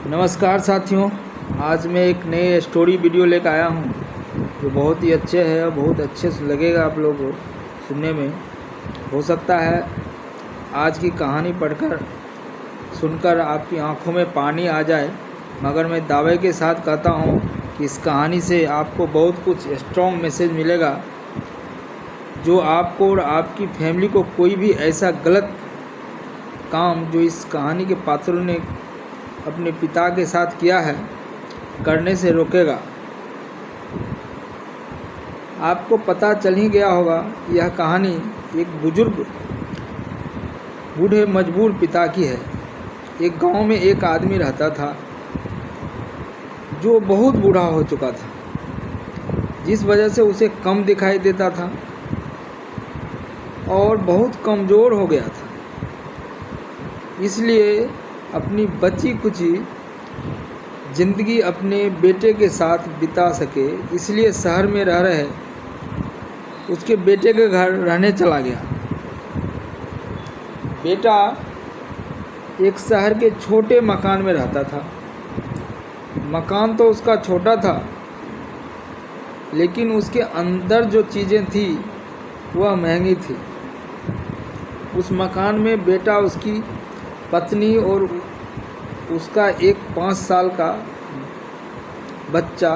नमस्कार साथियों, आज मैं एक नए स्टोरी वीडियो लेकर आया हूँ जो बहुत ही अच्छे है और बहुत अच्छे से लगेगा आप लोगों को सुनने में। हो सकता है आज की कहानी पढ़कर सुनकर आपकी आंखों में पानी आ जाए, मगर मैं दावे के साथ कहता हूँ कि इस कहानी से आपको बहुत कुछ स्ट्रॉन्ग मैसेज मिलेगा जो आपको और आपकी फैमिली को कोई भी ऐसा गलत काम जो इस कहानी के पात्रों ने अपने पिता के साथ किया है करने से रोकेगा। आपको पता चल ही गया होगा, यह कहानी एक बुजुर्ग बूढ़े मजबूर पिता की है। एक गांव में एक आदमी रहता था जो बहुत बूढ़ा हो चुका था, जिस वजह से उसे कम दिखाई देता था और बहुत कमज़ोर हो गया था। इसलिए अपनी बची कुची ज़िंदगी अपने बेटे के साथ बिता सके, इसलिए शहर में रह रहे उसके बेटे के घर रहने चला गया। बेटा एक शहर के छोटे मकान में रहता था। मकान तो उसका छोटा था, लेकिन उसके अंदर जो चीज़ें थी वह महंगी थी। उस मकान में बेटा, उसकी पत्नी और उसका एक 5 साल का बच्चा,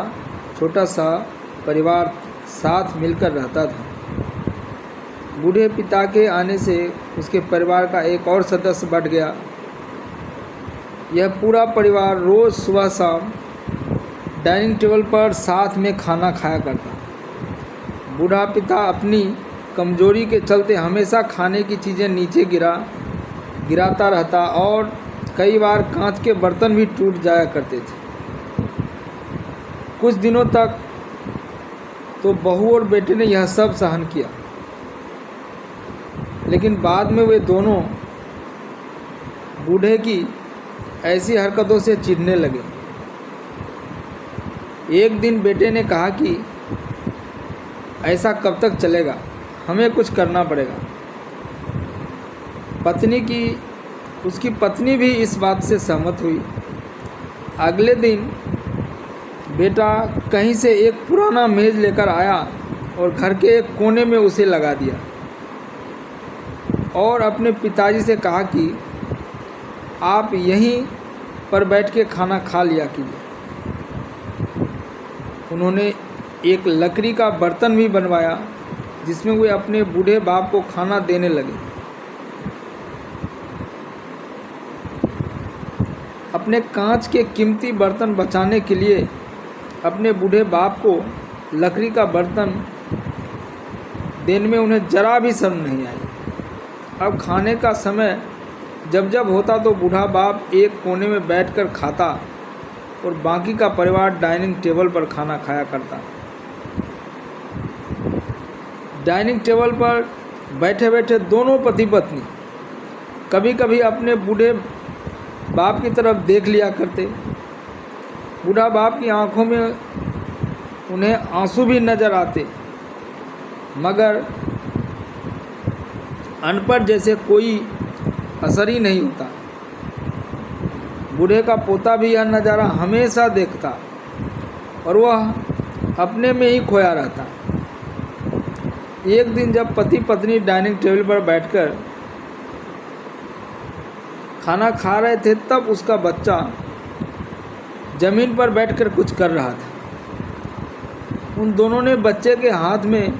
छोटा सा परिवार साथ मिलकर रहता था। बूढ़े पिता के आने से उसके परिवार का एक और सदस्य बढ़ गया। यह पूरा परिवार रोज़ सुबह शाम डाइनिंग टेबल पर साथ में खाना खाया करता। बूढ़ा पिता अपनी कमजोरी के चलते हमेशा खाने की चीज़ें नीचे गिराता रहता और कई बार कांच के बर्तन भी टूट जाया करते थे। कुछ दिनों तक तो बहू और बेटे ने यह सब सहन किया, लेकिन बाद में वे दोनों बूढ़े की ऐसी हरकतों से चिढ़ने लगे। एक दिन बेटे ने कहा कि ऐसा कब तक चलेगा, हमें कुछ करना पड़ेगा। उसकी पत्नी भी इस बात से सहमत हुई। अगले दिन बेटा कहीं से एक पुराना मेज़ लेकर आया और घर के एक कोने में उसे लगा दिया और अपने पिताजी से कहा कि आप यहीं पर बैठ के खाना खा लिया कीजिए। उन्होंने एक लकड़ी का बर्तन भी बनवाया जिसमें वे अपने बूढ़े बाप को खाना देने लगे। अपने कांच के कीमती बर्तन बचाने के लिए अपने बूढ़े बाप को लकड़ी का बर्तन देने में उन्हें जरा भी शर्म नहीं आई। अब खाने का समय जब होता तो बूढ़ा बाप एक कोने में बैठकर खाता और बाकी का परिवार डाइनिंग टेबल पर खाना खाया करता। डाइनिंग टेबल पर बैठे बैठे दोनों पति पत्नी कभी कभी अपने बूढ़े बाप की तरफ देख लिया करते। बूढ़ा बाप की आंखों में उन्हें आंसू भी नज़र आते, मगर अनपढ़ जैसे कोई असर ही नहीं होता। बूढ़े का पोता भी यह नज़ारा हमेशा देखता और वह अपने में ही खोया रहता। एक दिन जब पति पत्नी डाइनिंग टेबल पर बैठकर खाना खा रहे थे, तब उसका बच्चा ज़मीन पर बैठकर कुछ कर रहा था। उन दोनों ने बच्चे के हाथ में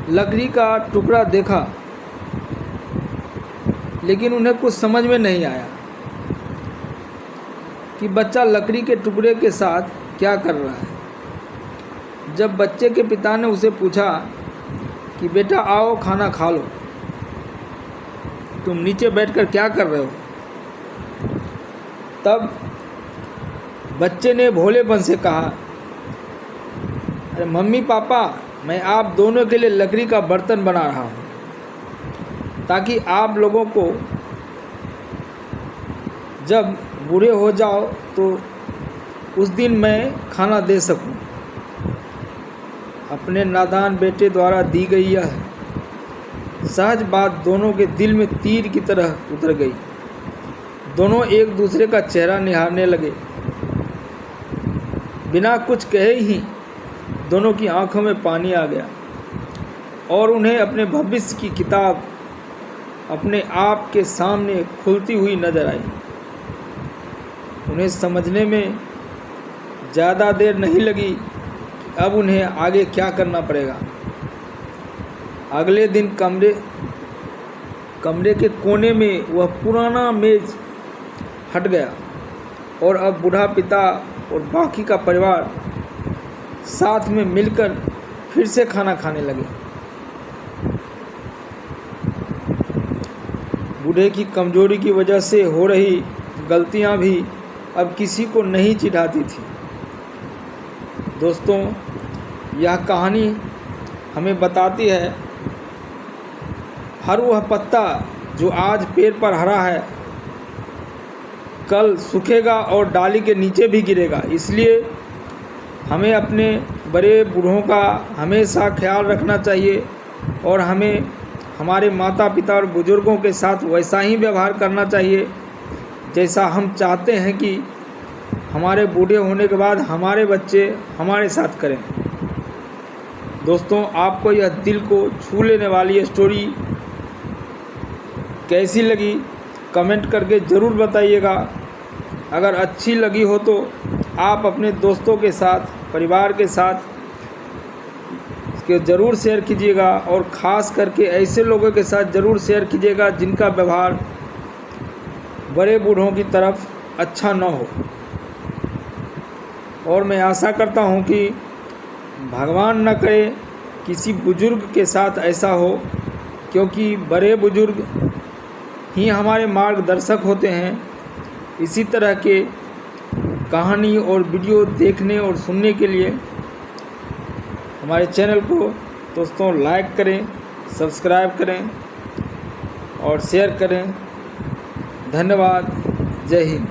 लकड़ी का टुकड़ा देखा, लेकिन उन्हें कुछ समझ में नहीं आया कि बच्चा लकड़ी के टुकड़े के साथ क्या कर रहा है। जब बच्चे के पिता ने उसे पूछा कि बेटा आओ खाना खा लो, तुम नीचे बैठकर क्या कर रहे हो, तब बच्चे ने भोलेपन से कहा, अरे मम्मी पापा, मैं आप दोनों के लिए लकड़ी का बर्तन बना रहा हूँ ताकि आप लोगों को जब बूढ़े हो जाओ तो उस दिन मैं खाना दे सकूं। अपने नादान बेटे द्वारा दी गई यह सहज बात दोनों के दिल में तीर की तरह उतर गई। दोनों एक दूसरे का चेहरा निहारने लगे। बिना कुछ कहे ही दोनों की आंखों में पानी आ गया और उन्हें अपने भविष्य की किताब अपने आप के सामने खुलती हुई नजर आई। उन्हें समझने में ज़्यादा देर नहीं लगी कि अब उन्हें आगे क्या करना पड़ेगा। अगले दिन कमरे के कोने में वह पुराना मेज हट गया और अब बूढ़ा पिता और बाकी का परिवार साथ में मिलकर फिर से खाना खाने लगे। बूढ़े की कमजोरी की वजह से हो रही गलतियां भी अब किसी को नहीं चिढ़ाती थी। दोस्तों, यह कहानी हमें बताती है हर वह पत्ता जो आज पेड़ पर हरा है कल सूखेगा और डाली के नीचे भी गिरेगा। इसलिए हमें अपने बड़े बूढ़ों का हमेशा ख्याल रखना चाहिए और हमें हमारे माता पिता और बुज़ुर्गों के साथ वैसा ही व्यवहार करना चाहिए जैसा हम चाहते हैं कि हमारे बूढ़े होने के बाद हमारे बच्चे हमारे साथ करें। दोस्तों, आपको यह दिल को छू लेने वाली स्टोरी कैसी लगी कमेंट करके ज़रूर बताइएगा। अगर अच्छी लगी हो तो आप अपने दोस्तों के साथ, परिवार के साथ इसके ज़रूर शेयर कीजिएगा और ख़ास करके ऐसे लोगों के साथ ज़रूर शेयर कीजिएगा जिनका व्यवहार बड़े बूढ़ों की तरफ अच्छा न हो। और मैं आशा करता हूं कि भगवान न करे किसी बुजुर्ग के साथ ऐसा हो, क्योंकि बड़े बुजुर्ग ही हमारे मार्गदर्शक होते हैं। इसी तरह के कहानी और वीडियो देखने और सुनने के लिए हमारे चैनल को दोस्तों लाइक करें, सब्सक्राइब करें और शेयर करें। धन्यवाद। जय हिंद।